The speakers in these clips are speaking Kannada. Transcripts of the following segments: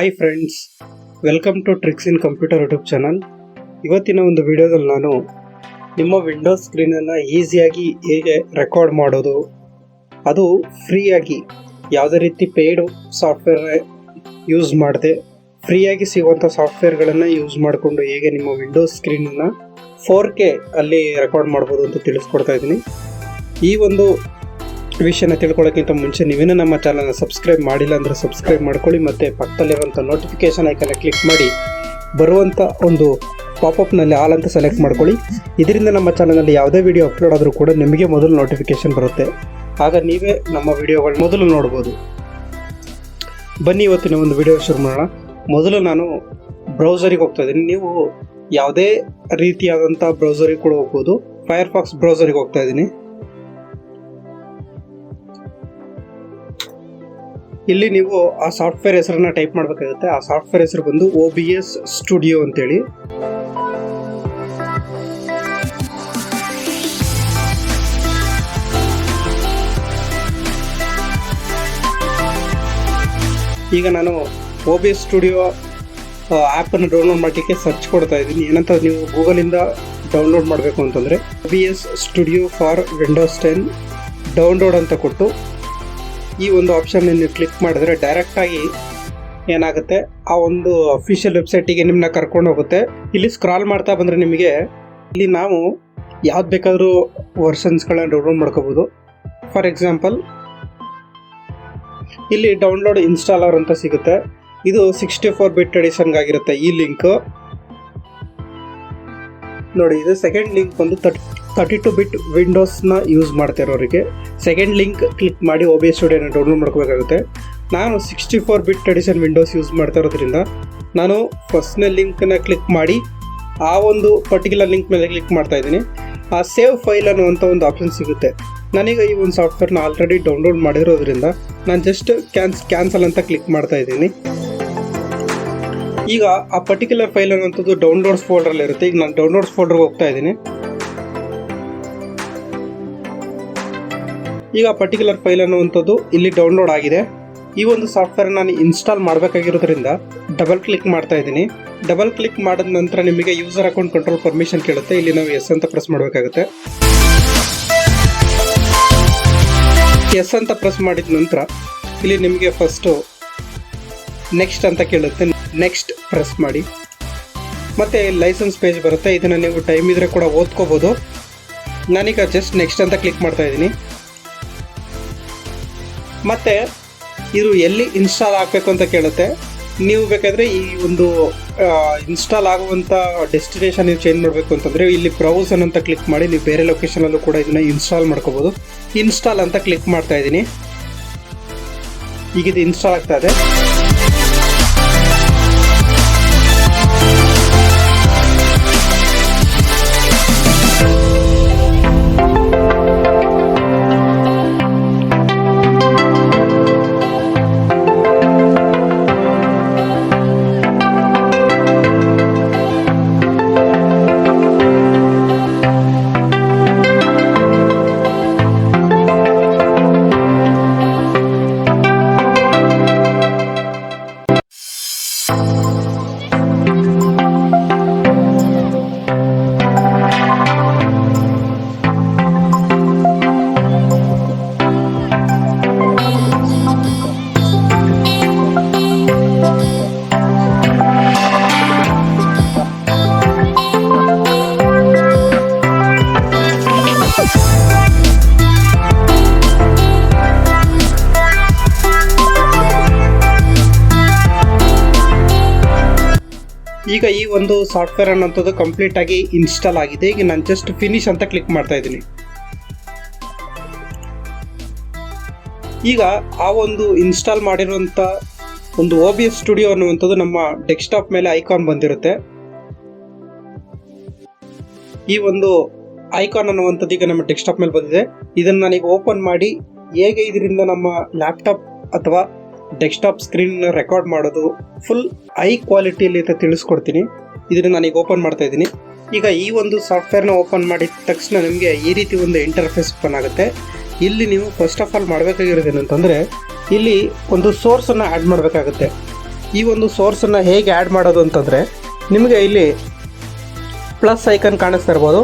Hi friends, welcome to tricks in computer YouTube channel. ಇವತ್ತಿನ ಒಂದು ವಿಡಿಯೋದಲ್ಲಿ ನಾನು ನಿಮ್ಮ ವಿಂಡೋಸ್ ಸ್ಕ್ರೀನನ್ನು ಈಸಿಯಾಗಿ ಹೇಗೆ ರೆಕಾರ್ಡ್ ಮಾಡೋದು, ಅದು ಫ್ರೀಯಾಗಿ ಯಾವುದೇ ರೀತಿ ಪೇಯ್ಡ್ ಸಾಫ್ಟ್ವೇರ್ ಯೂಸ್ ಮಾಡದೆ ಫ್ರೀಯಾಗಿ ಸಿಗುವಂಥ ಸಾಫ್ಟ್ವೇರ್ಗಳನ್ನು ಯೂಸ್ ಮಾಡಿಕೊಂಡು ಹೇಗೆ ನಿಮ್ಮ ವಿಂಡೋಸ್ ಸ್ಕ್ರೀನನ್ನು 4K ಅಲ್ಲಿ ರೆಕಾರ್ಡ್ ಮಾಡ್ಬೋದು ಅಂತ ತಿಳಿಸ್ಕೊಡ್ತಾ ಇದ್ದೀನಿ. ಈ ಒಂದು ವಿಷಯನ ತಿಳ್ಕೊಳ್ಳೋಕ್ಕಿಂತ ಮುಂಚೆ ನೀವೇನೂ ನಮ್ಮ ಚಾನಲ್ನ ಸಬ್ಸ್ಕ್ರೈಬ್ ಮಾಡಿಲ್ಲ ಅಂದರೆ ಸಬ್ಸ್ಕ್ರೈಬ್ ಮಾಡ್ಕೊಳ್ಳಿ, ಮತ್ತು ಪಕ್ಕದಲ್ಲಿರುವಂಥ ನೋಟಿಫಿಕೇಷನ್ ಐಕನ್ನ ಕ್ಲಿಕ್ ಮಾಡಿ ಬರುವಂಥ ಒಂದು ಪಾಪಪ್ನಲ್ಲಿ ಆಲ್ ಅಂತ ಸೆಲೆಕ್ಟ್ ಮಾಡ್ಕೊಳ್ಳಿ. ಇದರಿಂದ ನಮ್ಮ ಚಾನಲ್ನಲ್ಲಿ ಯಾವುದೇ ವಿಡಿಯೋ ಅಪ್ಲೋಡ್ ಆದರೂ ಕೂಡ ನಿಮಗೆ ಮೊದಲು ನೋಟಿಫಿಕೇಷನ್ ಬರುತ್ತೆ, ಆಗ ನೀವೇ ನಮ್ಮ ವಿಡಿಯೋಗಳು ಮೊದಲು ನೋಡ್ಬೋದು. ಬನ್ನಿ ಇವತ್ತಿನ ಒಂದು ವಿಡಿಯೋ ಶುರು ಮಾಡೋಣ. ಮೊದಲು ನಾನು ಬ್ರೌಸರಿಗೆ ಹೋಗ್ತಾ ಇದ್ದೀನಿ. ನೀವು ಯಾವುದೇ ರೀತಿಯಾದಂಥ ಬ್ರೌಸರಿಗೆ ಕೂಡ ಹೋಗ್ಬೋದು. ಫೈರ್ಫಾಕ್ಸ್ ಬ್ರೌಸರಿಗೆ ಹೋಗ್ತಾ ಇದ್ದೀನಿ. ಇಲ್ಲಿ ನೀವು ಆ ಸಾಫ್ಟ್ವೇರ್ ಹೆಸರನ್ನ ಟೈಪ್ ಮಾಡಬೇಕಾಗುತ್ತೆ. ಆ ಸಾಫ್ಟ್ವೇರ್ ಹೆಸರು ಬಂದು OBS ಸ್ಟುಡಿಯೋ ಅಂತೇಳಿ. ಈಗ ನಾನು OBS ಸ್ಟುಡಿಯೋ ಆ್ಯಪನ್ನು ಡೌನ್ಲೋಡ್ ಮಾಡಲಿಕ್ಕೆ ಸರ್ಚ್ ಕೊಡ್ತಾ ಇದ್ದೀನಿ. ಏನಂತ ನೀವು ಗೂಗಲಿಂದ ಡೌನ್ಲೋಡ್ ಮಾಡಬೇಕು ಅಂತಂದರೆ OBS studio for Windows 10 download ಅಂತ ಕೊಟ್ಟು ಈ ಒಂದು ಆಪ್ಷನ್ ನೀವು ಕ್ಲಿಕ್ ಮಾಡಿದ್ರೆ ಡೈರೆಕ್ಟಾಗಿ ಏನಾಗುತ್ತೆ, ಆ ಒಂದು ಅಫಿಷಿಯಲ್ ವೆಬ್ಸೈಟಿಗೆ ನಿಮ್ಮನ್ನ ಕರ್ಕೊಂಡು ಹೋಗುತ್ತೆ. ಇಲ್ಲಿ ಸ್ಕ್ರಾಲ್ ಮಾಡ್ತಾ ಬಂದರೆ ನಿಮಗೆ ಇಲ್ಲಿ ನಾವು ಯಾವ್ದು ಬೇಕಾದರೂ ವರ್ಷನ್ಸ್ಗಳನ್ನ ಡೌನ್ಲೋಡ್ ಮಾಡ್ಕೋಬೋದು. ಫಾರ್ ಎಕ್ಸಾಂಪಲ್ ಇಲ್ಲಿ ಡೌನ್ಲೋಡ್ ಇನ್ಸ್ಟಾಲರ್ ಅಂತ ಸಿಗುತ್ತೆ. ಇದು 64 ಬಿಟ್ ಎಡಿಷನ್ಗಾಗಿರುತ್ತೆ. ಈ ಲಿಂಕ್ ನೋಡಿ, ಇದು ಸೆಕೆಂಡ್ ಲಿಂಕ್ ಬಂದು 32 ಬಿಟ್ ವಿಂಡೋಸ್ನ ಯೂಸ್ ಮಾಡ್ತಿರೋರಿಗೆ ಸೆಕೆಂಡ್ ಲಿಂಕ್ ಕ್ಲಿಕ್ ಮಾಡಿ OBS ಸ್ಟುಡಿಯೋನ ಡೌನ್ಲೋಡ್ ಮಾಡ್ಕೋಬೇಕಾಗುತ್ತೆ. ನಾನು 64 ಬಿಟ್ ಎಡಿಷನ್ ವಿಂಡೋಸ್ ಯೂಸ್ ಮಾಡ್ತಾ ಇರೋದ್ರಿಂದ ನಾನು ಫಸ್ಟ್ನೇ ಲಿಂಕ್ನ ಕ್ಲಿಕ್ ಮಾಡಿ ಆ ಒಂದು ಪರ್ಟಿಕ್ಯುಲರ್ ಲಿಂಕ್ ಮೇಲೆ ಕ್ಲಿಕ್ ಮಾಡ್ತಾ ಇದ್ದೀನಿ. ಆ ಸೇವ್ ಫೈಲ್ ಅನ್ನುವಂಥ ಒಂದು ಆಪ್ಷನ್ ಸಿಗುತ್ತೆ. ನಾನೀಗ ಈ ಒಂದು ಸಾಫ್ಟ್ವೇರ್ನ ಆಲ್ರೆಡಿ ಡೌನ್ಲೋಡ್ ಮಾಡಿರೋದ್ರಿಂದ ನಾನು ಜಸ್ಟ್ ಕ್ಯಾನ್ಸಲ್ ಅಂತ ಕ್ಲಿಕ್ ಮಾಡ್ತಾ ಇದ್ದೀನಿ. ಈಗ ಆ ಪರ್ಟಿಕ್ಯುಲರ್ ಫೈಲ್ ಅನ್ನುವಂಥದ್ದು ಡೌನ್ಲೋಡ್ಸ್ ಫೋಲ್ಡರಲ್ಲಿ ಇರುತ್ತೆ. ಈಗ ನಾನು ಡೌನ್ಲೋಡ್ಸ್ ಫೋಲ್ಡರ್ಗೆ ಹೋಗ್ತಾ ಇದ್ದೀನಿ. ಈಗ ಪರ್ಟಿಕ್ಯುಲರ್ ಫೈಲ್ ಅನ್ನುವಂಥದ್ದು ಇಲ್ಲಿ ಡೌನ್ಲೋಡ್ ಆಗಿದೆ. ಈ ಒಂದು ಸಾಫ್ಟ್ವೇರ್ ನಾನು ಇನ್ಸ್ಟಾಲ್ ಮಾಡಬೇಕಾಗಿರೋದ್ರಿಂದ ಡಬಲ್ ಕ್ಲಿಕ್ ಮಾಡ್ತಾ ಇದ್ದೀನಿ. ಡಬಲ್ ಕ್ಲಿಕ್ ಮಾಡಿದ ನಂತರ ನಿಮಗೆ ಯೂಸರ್ ಅಕೌಂಟ್ ಕಂಟ್ರೋಲ್ ಪರ್ಮಿಷನ್ ಕೇಳುತ್ತೆ. ಇಲ್ಲಿ ನಾವು ಎಸ್ ಅಂತ ಪ್ರೆಸ್ ಮಾಡಬೇಕಾಗುತ್ತೆ. ಎಸ್ ಅಂತ ಪ್ರೆಸ್ ಮಾಡಿದ ನಂತರ ಇಲ್ಲಿ ನಿಮಗೆ ಫಸ್ಟು ನೆಕ್ಸ್ಟ್ ಅಂತ ಕೇಳುತ್ತೆ. ನೆಕ್ಸ್ಟ್ ಪ್ರೆಸ್ ಮಾಡಿ, ಮತ್ತು ಲೈಸೆನ್ಸ್ ಪೇಜ್ ಬರುತ್ತೆ. ಇದನ್ನು ನೀವು ಟೈಮ್ ಇದ್ದರೆ ಕೂಡ ಓದ್ಕೋಬೋದು. ನಾನೀಗ ಜಸ್ಟ್ ನೆಕ್ಸ್ಟ್ ಅಂತ ಕ್ಲಿಕ್ ಮಾಡ್ತಾ ಇದ್ದೀನಿ. ಮತ್ತು ಇದು ಎಲ್ಲಿ ಇನ್ಸ್ಟಾಲ್ ಆಗಬೇಕು ಅಂತ ಕೇಳುತ್ತೆ. ನೀವು ಬೇಕಾದರೆ ಈ ಒಂದು ಇನ್ಸ್ಟಾಲ್ ಆಗುವಂಥ ಡೆಸ್ಟಿನೇಷನ್ ನೀವು ಚೇಂಜ್ ಮಾಡಬೇಕು ಅಂತಂದರೆ ಇಲ್ಲಿ ಬ್ರೌಸ್ ಅಂತ ಕ್ಲಿಕ್ ಮಾಡಿ ನೀವು ಬೇರೆ ಲೊಕೇಶನಲ್ಲೂ ಕೂಡ ಇದನ್ನು ಇನ್ಸ್ಟಾಲ್ ಮಾಡ್ಕೋಬೋದು. ಇನ್ಸ್ಟಾಲ್ ಅಂತ ಕ್ಲಿಕ್ ಮಾಡ್ತಾ ಇದ್ದೀನಿ. ಈಗ ಇದು ಇನ್ಸ್ಟಾಲ್ ಆಗ್ತಾ ಇದೆ. ಈಗ ಈ ಒಂದು ಸಾಫ್ಟ್ವೇರ್ ಅನ್ನೋಂಥದ್ದು ಕಂಪ್ಲೀಟ್ ಆಗಿ ಇನ್ಸ್ಟಾಲ್ ಆಗಿದೆ. ಈಗ ನಾನು ಜಸ್ಟ್ ಫಿನಿಶ್ ಅಂತ ಕ್ಲಿಕ್ ಮಾಡ್ತಾ ಇದ್ದೀನಿ. ಈಗ ಆ ಒಂದು ಇನ್ಸ್ಟಾಲ್ ಮಾಡಿರುವಂಥ ಒಂದು OBS ಸ್ಟುಡಿಯೋ ಅನ್ನುವಂಥದ್ದು ನಮ್ಮ ಡೆಸ್ಕ್ಟಾಪ್ ಮೇಲೆ ಐಕಾನ್ ಬಂದಿರುತ್ತೆ. ಈ ಒಂದು ಐಕಾನ್ ಅನ್ನುವಂಥದ್ದು ಈಗ ನಮ್ಮ ಡೆಸ್ಕ್ಟಾಪ್ ಮೇಲೆ ಬಂದಿದೆ. ಇದನ್ನು ನಾನೀಗ ಓಪನ್ ಮಾಡಿ ಹೇಗೆ ಇದರಿಂದ ನಮ್ಮ ಲ್ಯಾಪ್ಟಾಪ್ ಅಥವಾ ಡೆಸ್ಕ್ಟಾಪ್ ಸ್ಕ್ರೀನ್ ರೆಕಾರ್ಡ್ ಮಾಡೋದು ಫುಲ್ ಹೈ ಕ್ವಾಲಿಟಿಯಲ್ಲಿ ಅಂತ ತಿಳಿಸ್ಕೊಡ್ತೀನಿ. ಇದನ್ನು ನಾನೀಗ ಓಪನ್ ಮಾಡ್ತಾ ಇದ್ದೀನಿ. ಈಗ ಈ ಒಂದು ಸಾಫ್ಟ್ವೇರ್ನ ಓಪನ್ ಮಾಡಿದ ತಕ್ಷಣ ನಿಮಗೆ ಈ ರೀತಿ ಒಂದು ಇಂಟರ್ಫೇಸ್ ಓಪನ್ ಆಗುತ್ತೆ. ಇಲ್ಲಿ ನೀವು ಫಸ್ಟ್ ಆಫ್ ಆಲ್ ಮಾಡಬೇಕಾಗಿರೋದು ಏನಂತಂದರೆ ಇಲ್ಲಿ ಒಂದು ಸೋರ್ಸನ್ನು ಆ್ಯಡ್ ಮಾಡಬೇಕಾಗುತ್ತೆ. ಈ ಒಂದು ಸೋರ್ಸನ್ನು ಹೇಗೆ ಆ್ಯಡ್ ಮಾಡೋದು ಅಂತಂದರೆ, ನಿಮಗೆ ಇಲ್ಲಿ ಪ್ಲಸ್ ಐಕನ್ ಕಾಣಿಸ್ತಾ ಇರ್ಬೋದು.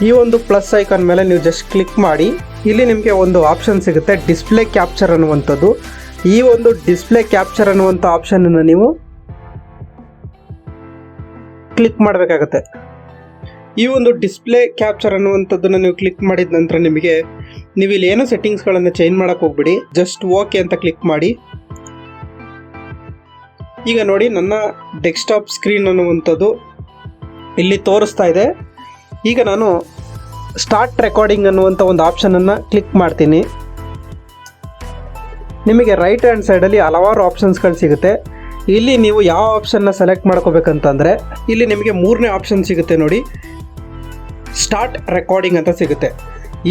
ಈ ಒಂದು ಪ್ಲಸ್ ಐಕಾನ್ ಮೇಲೆ ನೀವು ಜಸ್ಟ್ ಕ್ಲಿಕ್ ಮಾಡಿ, ಇಲ್ಲಿ ನಿಮಗೆ ಒಂದು ಆಪ್ಷನ್ ಸಿಗುತ್ತೆ ಡಿಸ್ಪ್ಲೇ ಕ್ಯಾಪ್ಚರ್ ಅನ್ನುವಂಥದ್ದು. ಈ ಒಂದು ಡಿಸ್ಪ್ಲೇ ಕ್ಯಾಪ್ಚರ್ ಅನ್ನುವಂಥ ಆಪ್ಷನನ್ನು ನೀವು ಕ್ಲಿಕ್ ಮಾಡಬೇಕಾಗತ್ತೆ. ಈ ಒಂದು ಡಿಸ್ಪ್ಲೇ ಕ್ಯಾಪ್ಚರ್ ಅನ್ನುವಂಥದ್ದನ್ನು ನೀವು ಕ್ಲಿಕ್ ಮಾಡಿದ ನಂತರ ನೀವು ಇಲ್ಲಿ ಏನೋ ಸೆಟ್ಟಿಂಗ್ಸ್ಗಳನ್ನು ಚೇಂಜ್ ಮಾಡೋಕ್ಕೆ ಹೋಗ್ಬಿಡಿ, ಜಸ್ಟ್ ಓಕೆ ಅಂತ ಕ್ಲಿಕ್ ಮಾಡಿ. ಈಗ ನೋಡಿ, ನನ್ನ ಡೆಸ್ಕ್ಟಾಪ್ ಸ್ಕ್ರೀನ್ ಅನ್ನುವಂಥದ್ದು ಇಲ್ಲಿ ತೋರಿಸ್ತಾ ಇದೆ. ಈಗ ನಾನು ಸ್ಟಾರ್ಟ್ ರೆಕಾರ್ಡಿಂಗ್ ಅನ್ನುವಂಥ ಒಂದು ಆಪ್ಷನನ್ನು ಕ್ಲಿಕ್ ಮಾಡ್ತೀನಿ. ನಿಮಗೆ ರೈಟ್ ಹ್ಯಾಂಡ್ ಸೈಡಲ್ಲಿ ಹಲವಾರು ಆಪ್ಷನ್ಸ್ಗಳು ಸಿಗುತ್ತೆ. ಇಲ್ಲಿ ನೀವು ಯಾವ ಆಪ್ಷನ್ನ ಸೆಲೆಕ್ಟ್ ಮಾಡ್ಕೋಬೇಕಂತಂದರೆ, ಇಲ್ಲಿ ನಿಮಗೆ 3ನೇ ಆಪ್ಷನ್ ಸಿಗುತ್ತೆ ನೋಡಿ, ಸ್ಟಾರ್ಟ್ ರೆಕಾರ್ಡಿಂಗ್ ಅಂತ ಸಿಗುತ್ತೆ.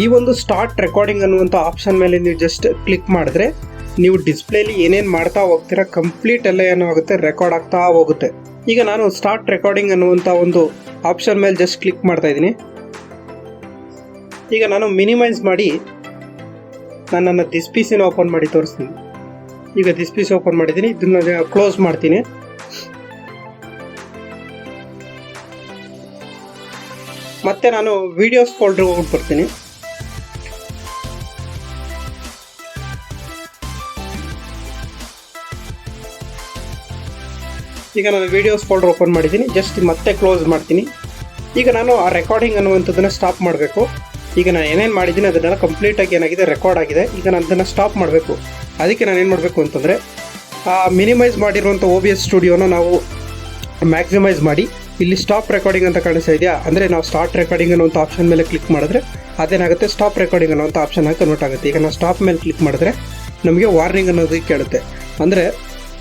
ಈ ಒಂದು ಸ್ಟಾರ್ಟ್ ರೆಕಾರ್ಡಿಂಗ್ ಅನ್ನುವಂಥ ಆಪ್ಷನ್ ಮೇಲೆ ನೀವು ಜಸ್ಟ್ ಕ್ಲಿಕ್ ಮಾಡಿದ್ರೆ ನೀವು ಡಿಸ್ಪ್ಲೇಲಿ ಏನೇನು ಮಾಡ್ತಾ ಹೋಗ್ತೀರಾ ಕಂಪ್ಲೀಟ್ ಎಲ್ಲ ಏನಾಗುತ್ತೆ, ರೆಕಾರ್ಡ್ ಆಗ್ತಾ ಹೋಗುತ್ತೆ. ಈಗ ನಾನು ಸ್ಟಾರ್ಟ್ ರೆಕಾರ್ಡಿಂಗ್ ಅನ್ನುವಂಥ ಒಂದು ಆಪ್ಷನ್ ಮೇಲೆ ಜಸ್ಟ್ ಕ್ಲಿಕ್ ಮಾಡ್ತಾ ಇದ್ದೀನಿ. ಈಗ ನಾನು ಮಿನಿಮೈಸ್ ಮಾಡಿ ನಾನು ನನ್ನ ದಿಸ್ ಪಿ ಸಿನ ಓಪನ್ ಮಾಡಿ ತೋರಿಸ್ತೀನಿ. ಈಗ ದಿಸ್ ಪಿ ಸಿ ಓಪನ್ ಮಾಡಿದ್ದೀನಿ, ಇದನ್ನ ಕ್ಲೋಸ್ ಮಾಡ್ತೀನಿ. ಮತ್ತೆ ನಾನು ವಿಡಿಯೋಸ್ ಫೋಲ್ಡರ್ ಹೋಗ್ಬಿಟ್ಟು ಬರ್ತೀನಿ. ಈಗ ನಾನು ವಿಡಿಯೋಸ್ ಫೋಲ್ಡರ್ ಓಪನ್ ಮಾಡಿದ್ದೀನಿ, ಜಸ್ಟ್ ಮತ್ತೆ ಕ್ಲೋಸ್ ಮಾಡ್ತೀನಿ. ಈಗ ನಾನು ಆ ರೆಕಾರ್ಡಿಂಗ್ ಅನ್ನುವಂಥದ್ದನ್ನು ಸ್ಟಾಪ್ ಮಾಡಬೇಕು. ಈಗ ನಾನು ಏನೇನು ಮಾಡಿದ್ದೀನಿ ಅದನ್ನೆಲ್ಲ ಕಂಪ್ಲೀಟಾಗಿ ಏನಾಗಿದೆ, ರೆಕಾರ್ಡ್ ಆಗಿದೆ. ಈಗ ನಾನು ಅದನ್ನು ಸ್ಟಾಪ್ ಮಾಡಬೇಕು. ಅದಕ್ಕೆ ನಾನು ಏನು ಮಾಡಬೇಕು ಅಂತಂದರೆ, ಆ ಮಿನಿಮೈಸ್ ಮಾಡಿರುವಂಥ OBS ಸ್ಟುಡಿಯೋನ ನಾವು ಮ್ಯಾಕ್ಸಿಮೈಸ್ ಮಾಡಿ ಇಲ್ಲಿ ಸ್ಟಾಪ್ ರೆಕಾರ್ಡಿಂಗ್ ಅಂತ ಕಾಣಿಸ್ತಾ ಇದೆಯಾ, ಅಂದರೆ ನಾವು ಸ್ಟಾರ್ಟ್ ರೆಕಾರ್ಡಿಂಗ್ ಅನ್ನುವಂಥ ಆಪ್ಷನ್ ಮೇಲೆ ಕ್ಲಿಕ್ ಮಾಡಿದ್ರೆ ಅದೇನಾಗುತ್ತೆ, ಸ್ಟಾಪ್ ರೆಕಾರ್ಡಿಂಗ್ ಅನ್ನುವಂಥ ಆಪ್ಷನ್ ಆಗಿ ಕನ್ವರ್ಟ್ ಆಗುತ್ತೆ. ಈಗ ನಾವು ಸ್ಟಾಪ್ ಮೇಲೆ ಕ್ಲಿಕ್ ಮಾಡಿದ್ರೆ ನಮಗೆ ವಾರ್ನಿಂಗ್ ಅನ್ನೋದು ಕೇಳುತ್ತೆ, ಅಂದರೆ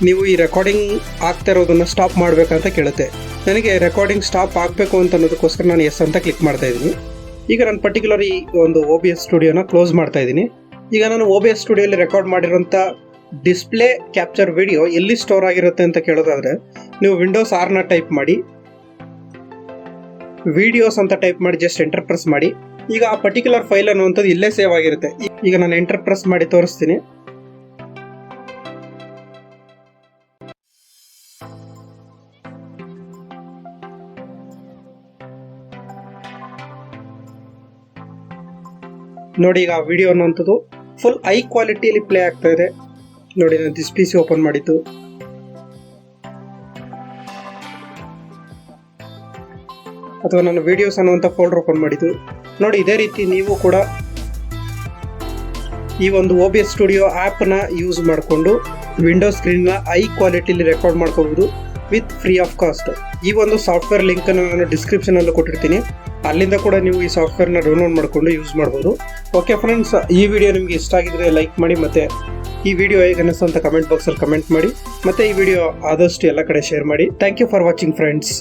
ನೀವು ಈ ರೆಕಾರ್ಡಿಂಗ್ ಆಗ್ತಾ ಇರೋದನ್ನು ಸ್ಟಾಪ್ ಮಾಡಬೇಕಂತ ಕೇಳುತ್ತೆ. ನನಗೆ ರೆಕಾರ್ಡಿಂಗ್ ಸ್ಟಾಪ್ ಆಗಬೇಕು ಅಂತ ಅನ್ನೋದಕ್ಕೋಸ್ಕರ ನಾನು ಎಸ್ ಅಂತ ಕ್ಲಿಕ್ ಮಾಡ್ತಾ ಇದ್ದೀನಿ. ಈಗ ನಾನು ಪರ್ಟಿಕ್ಯುಲರ್ ಈ ಒಂದು OBS ಸ್ಟುಡಿಯೋನ ಕ್ಲೋಸ್ ಮಾಡ್ತಾ ಇದ್ದೀನಿ. ಈಗ ನಾನು OBS ಸ್ಟುಡಿಯೋಲಿ ರೆಕಾರ್ಡ್ ಮಾಡಿರೋಂಥ ಡಿಸ್ಪ್ಲೇ ಕ್ಯಾಪ್ಚರ್ ವಿಡಿಯೋ ಎಲ್ಲಿ ಸ್ಟೋರ್ ಆಗಿರುತ್ತೆ ಅಂತ ಕೇಳೋದಾದರೆ, ನೀವು ವಿಂಡೋಸ್ 6ನ ಟೈಪ್ ಮಾಡಿ, ವಿಡಿಯೋಸ್ ಅಂತ ಟೈಪ್ ಮಾಡಿ ಜಸ್ಟ್ ಎಂಟರ್ ಪ್ರೆಸ್ ಮಾಡಿ. ಈಗ ಆ ಪರ್ಟಿಕ್ಯುಲರ್ ಫೈಲ್ ಅನ್ನುವಂಥದ್ದು ಇಲ್ಲೇ ಸೇವ್ ಆಗಿರುತ್ತೆ. ಈಗ ನಾನು ಎಂಟರ್ ಪ್ರೆಸ್ ಮಾಡಿ ತೋರಿಸ್ತೀನಿ. ನೋಡಿ, ಈಗ ಆ ವಿಡಿಯೋ ಅನ್ನುವಂಥದ್ದು ಫುಲ್ ಹೈ ಕ್ವಾಲಿಟಿಯಲ್ಲಿ ಪ್ಲೇ ಆಗ್ತಾ ಇದೆ. ನೋಡಿ, ನಾನು ದಿಸ್ ಪಿ ಸಿ ಓಪನ್ ಮಾಡಿದ್ದು, ಅಥವಾ ನಾನು ವಿಡಿಯೋಸ್ ಅನ್ನುವಂಥ ಫೋಲ್ಡರ್ ಓಪನ್ ಮಾಡಿದ್ದು. ನೋಡಿ, ಇದೇ ರೀತಿ ನೀವು ಕೂಡ ಈ ಒಂದು OBS ಸ್ಟುಡಿಯೋ ಆ್ಯಪ್ನ ಯೂಸ್ ಮಾಡಿಕೊಂಡು ವಿಂಡೋಸ್ ಸ್ಕ್ರೀನ್ನ ಹೈ ಕ್ವಾಲಿಟಿಲಿ ರೆಕಾರ್ಡ್ ಮಾಡ್ಕೋಬೋದು ವಿತ್ ಫ್ರೀ ಆಫ್ ಕಾಸ್ಟ್. ಈ ಒಂದು ಸಾಫ್ಟ್ವೇರ್ ಲಿಂಕನ್ನು ನಾನು ಡಿಸ್ಕ್ರಿಪ್ಷನಲ್ಲೂ ಕೊಟ್ಟಿರ್ತೀನಿ, ಅಲ್ಲಿಂದ ಕೂಡ ನೀವು ಈ ಸಾಫ್ಟ್ವೇರ್ನ ಡೌನ್ಲೋಡ್ ಮಾಡಿಕೊಂಡು ಯೂಸ್ ಮಾಡ್ಬೋದು. ಓಕೆ ಫ್ರೆಂಡ್ಸ್, ಈ ವಿಡಿಯೋ ನಿಮಗೆ ಇಷ್ಟ ಆಗಿದ್ರೆ ಲೈಕ್ ಮಾಡಿ, ಮತ್ತು ಈ ವಿಡಿಯೋ ಹೇಗೆ ಅನ್ನಿಸ್ತು ಅಂತ ಕಮೆಂಟ್ ಬಾಕ್ಸಲ್ಲಿ ಕಮೆಂಟ್ ಮಾಡಿ, ಮತ್ತು ಈ ವಿಡಿಯೋ ಆದಷ್ಟು ಎಲ್ಲ ಕಡೆ ಶೇರ್ ಮಾಡಿ. Thank you for watching friends.